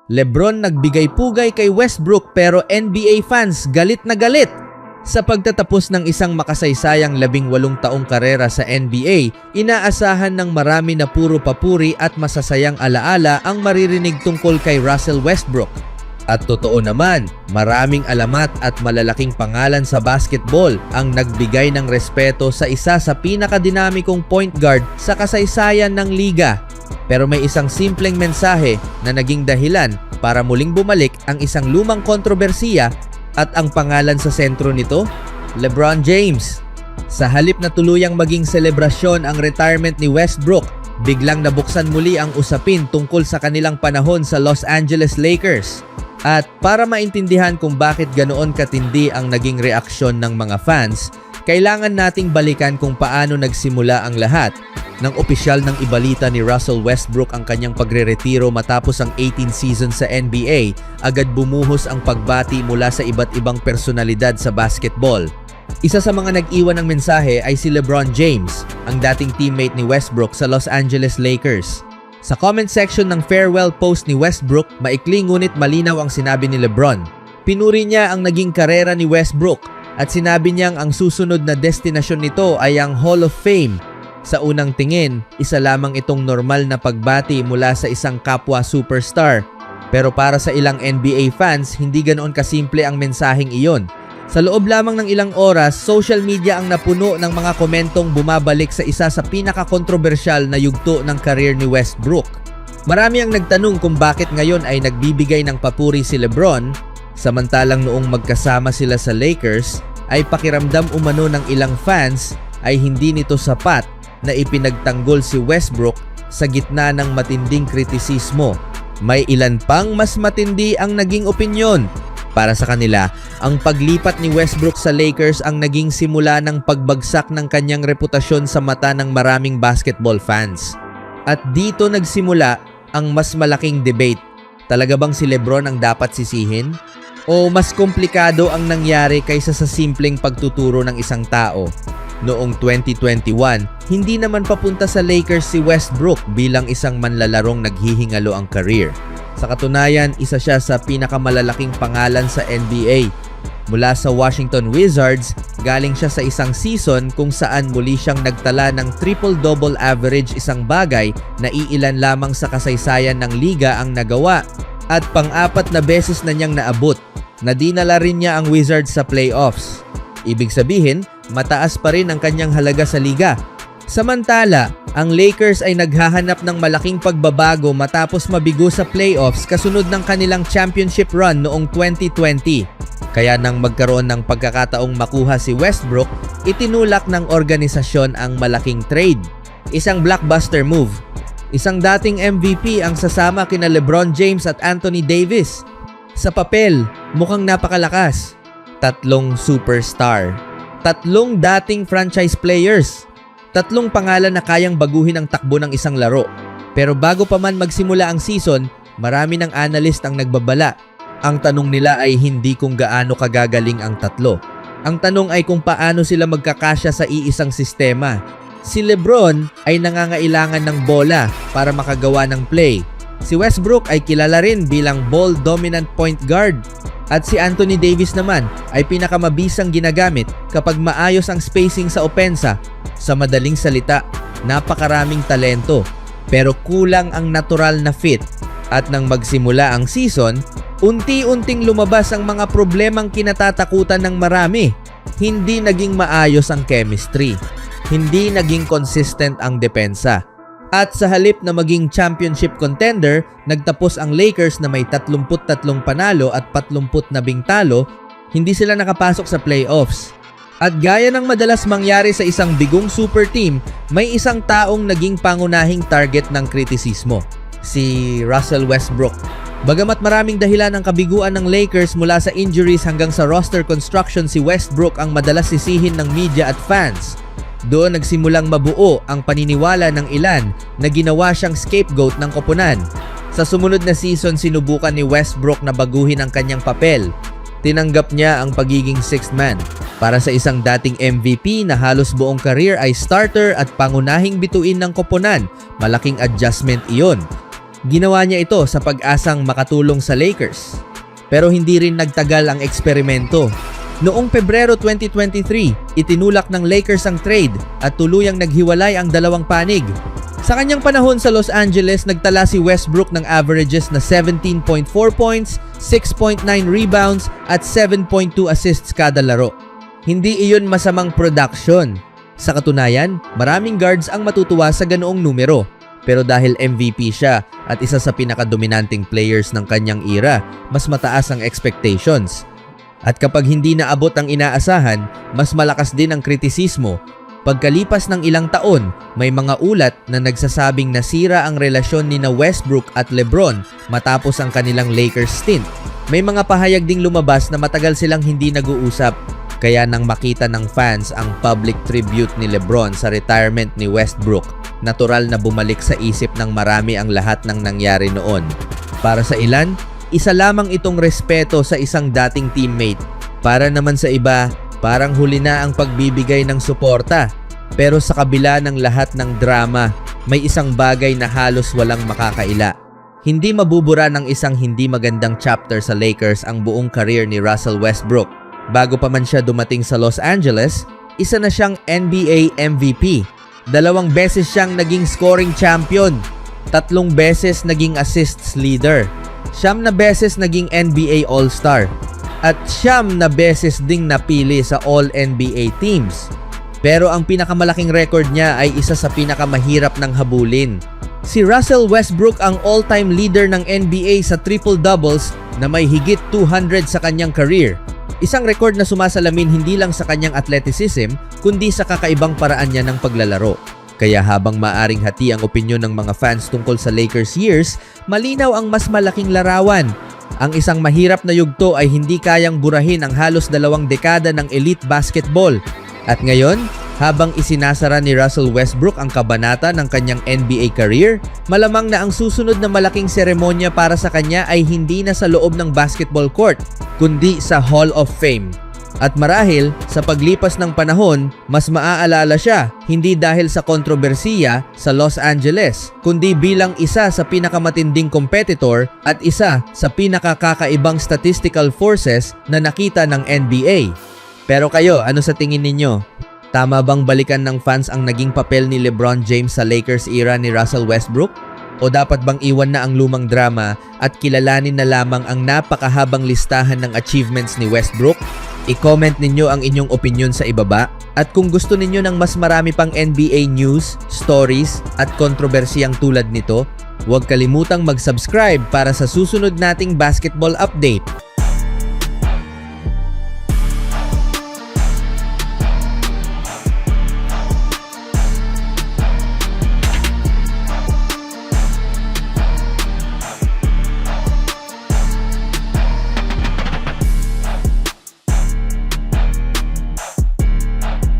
LeBron nagbigay pugay kay Westbrook pero NBA fans galit na galit. Sa pagtatapos ng isang makasaysayang 18 taong karera sa NBA, inaasahan ng marami na puro papuri at masasayang alaala ang maririnig tungkol kay Russell Westbrook. At totoo naman, maraming alamat at malalaking pangalan sa basketball ang nagbigay ng respeto sa isa sa pinakadinamikong point guard sa kasaysayan ng liga. Pero may isang simpleng mensahe na naging dahilan para muling bumalik ang isang lumang kontrobersiya at ang pangalan sa sentro nito, LeBron James. Sa halip na tuluyang maging selebrasyon ang retirement ni Westbrook, biglang nabuksan muli ang usapin tungkol sa kanilang panahon sa Los Angeles Lakers. At para maintindihan kung bakit ganoon katindi ang naging reaksyon ng mga fans, kailangan nating balikan kung paano nagsimula ang lahat. Nang opisyal ng ibalita ni Russell Westbrook ang kanyang pagreretiro matapos ang 18 season sa NBA, agad bumuhos ang pagbati mula sa iba't ibang personalidad sa basketball. Isa sa mga nag-iwan ng mensahe ay si LeBron James, ang dating teammate ni Westbrook sa Los Angeles Lakers. Sa comment section ng farewell post ni Westbrook, maikli ngunit malinaw ang sinabi ni LeBron. Pinuri niya ang naging karera ni Westbrook at sinabi niyang ang susunod na destinasyon nito ay ang Hall of Fame. Sa unang tingin, isa lamang itong normal na pagbati mula sa isang kapwa superstar. Pero para sa ilang NBA fans, hindi ganoon kasimple ang mensaheng iyon. Sa loob lamang ng ilang oras, social media ang napuno ng mga komentong bumabalik sa isa sa pinaka-kontrobersyal na yugto ng career ni Westbrook. Marami ang nagtanong kung bakit ngayon ay nagbibigay ng papuri si LeBron, samantalang noong magkasama sila sa Lakers, ay pakiramdam umano ng ilang fans ay hindi nito sapat na ipinagtanggol si Westbrook sa gitna ng matinding kritisismo. May ilan pang mas matindi ang naging opinyon. Para sa kanila, ang paglipat ni Westbrook sa Lakers ang naging simula ng pagbagsak ng kanyang reputasyon sa mata ng maraming basketball fans. At dito nagsimula ang mas malaking debate. Talaga bang si LeBron ang dapat sisihin? O mas komplikado ang nangyari kaysa sa simpleng pagtuturo ng isang tao? Noong 2021, hindi naman papunta sa Lakers si Westbrook bilang isang manlalarong naghihingalo ang career. Sa katunayan, isa siya sa pinakamalalaking pangalan sa NBA. Mula sa Washington Wizards, galing siya sa isang season kung saan muli siyang nagtala ng triple-double average, isang bagay na iilan lamang sa kasaysayan ng liga ang nagawa. At pang-apat na beses na niyang naabot. Nadinala rin niya ang Wizards sa playoffs. Ibig sabihin, mataas pa rin ang kanyang halaga sa liga. Samantala, ang Lakers ay naghahanap ng malaking pagbabago matapos mabigo sa playoffs kasunod ng kanilang championship run noong 2020. Kaya nang magkaroon ng pagkakataong makuha si Westbrook, itinulak ng organisasyon ang malaking trade. Isang blockbuster move. Isang dating MVP ang sasama kina LeBron James at Anthony Davis. Sa papel, mukhang napakalakas. 3 superstar. 3 dating franchise players. 3 pangalan na kayang baguhin ang takbo ng isang laro. Pero bago pa man magsimula ang season, marami ng analyst ang nagbabala. Ang tanong nila ay hindi kung gaano kagagaling ang 3. Ang tanong ay kung paano sila magkakasya sa iisang sistema. Si LeBron ay nangangailangan ng bola para makagawa ng play. Si Westbrook ay kilala rin bilang ball-dominant point guard. At si Anthony Davis naman ay pinakamabisang ginagamit kapag maayos ang spacing sa opensa. Sa madaling salita, napakaraming talento pero kulang ang natural na fit. At nang magsimula ang season, unti-unting lumabas ang mga problemang kinatatakutan ng marami. Hindi naging maayos ang chemistry. Hindi naging consistent ang depensa. At sa halip na maging championship contender, nagtapos ang Lakers na may 33 panalo at 40 talo, hindi sila nakapasok sa playoffs. At gaya ng madalas mangyari sa isang bigong super team, may isang taong naging pangunahing target ng kritisismo, si Russell Westbrook. Bagamat maraming dahilan ang kabiguan ng Lakers mula sa injuries hanggang sa roster construction, si Westbrook ang madalas sisihin ng media at fans. Doon nagsimulang mabuo ang paniniwala ng ilan na ginawa siyang scapegoat ng koponan. Sa sumunod na season, sinubukan ni Westbrook na baguhin ang kanyang papel. Tinanggap niya ang pagiging sixth man. Para sa isang dating MVP na halos buong career ay starter at pangunahing bituin ng koponan, malaking adjustment iyon. Ginawa niya ito sa pag-asang makatulong sa Lakers. Pero hindi rin nagtagal ang eksperimento. Noong Pebrero 2023, itinulak ng Lakers ang trade at tuluyang naghiwalay ang dalawang panig. Sa kanyang panahon sa Los Angeles, nagtala si Westbrook ng averages na 17.4 points, 6.9 rebounds at 7.2 assists kada laro. Hindi iyon masamang production. Sa katunayan, maraming guards ang matutuwa sa ganoong numero. Pero dahil MVP siya at isa sa pinakadominanting players ng kanyang era, mas mataas ang expectations. At kapag hindi naabot ang inaasahan, mas malakas din ang kritisismo. Pagkalipas ng ilang taon, may mga ulat na nagsasabing nasira ang relasyon ni na Westbrook at LeBron matapos ang kanilang Lakers stint. May mga pahayag ding lumabas na matagal silang hindi nag-uusap. Kaya nang makita ng fans ang public tribute ni LeBron sa retirement ni Westbrook, natural na bumalik sa isip ng marami ang lahat ng nangyari noon. Para sa ilan, isa lamang itong respeto sa isang dating teammate. Para naman sa iba, parang huli na ang pagbibigay ng suporta. Pero sa kabila ng lahat ng drama, may isang bagay na halos walang makakaila. Hindi mabubura ng isang hindi magandang chapter sa Lakers ang buong career ni Russell Westbrook. Bago pa man siya dumating sa Los Angeles, isa na siyang NBA MVP. 2 beses siyang naging scoring champion. 3 beses naging assists leader. 9 beses naging NBA All-Star. At 9 na beses ding napili sa All-NBA teams. Pero ang pinakamalaking record niya ay isa sa pinakamahirap ng habulin. Si Russell Westbrook ang all-time leader ng NBA sa triple-doubles na may higit 200 sa kanyang career. Isang record na sumasalamin hindi lang sa kanyang athleticism, kundi sa kakaibang paraan niya ng paglalaro. Kaya habang maaring hati ang opinyon ng mga fans tungkol sa Lakers years, malinaw ang mas malaking larawan. Ang isang mahirap na yugto ay hindi kayang burahin ang halos 2 dekada ng elite basketball. At ngayon, habang isinasara ni Russell Westbrook ang kabanata ng kanyang NBA career, malamang na ang susunod na malaking seremonya para sa kanya ay hindi na sa loob ng basketball court, kundi sa Hall of Fame. At marahil, sa paglipas ng panahon, mas maaalala siya hindi dahil sa kontrobersiya sa Los Angeles, kundi bilang isa sa pinakamatinding competitor at isa sa pinakakakaibang statistical forces na nakita ng NBA. Pero kayo, ano sa tingin ninyo? Tama bang balikan ng fans ang naging papel ni LeBron James sa Lakers era ni Russell Westbrook? O dapat bang iwan na ang lumang drama at kilalanin na lamang ang napakahabang listahan ng achievements ni Westbrook? I-comment ninyo ang inyong opinion sa ibaba. At kung gusto ninyo ng mas marami pang NBA news, stories at kontrobersiyang tulad nito, huwag kalimutang mag-subscribe para sa susunod nating basketball update.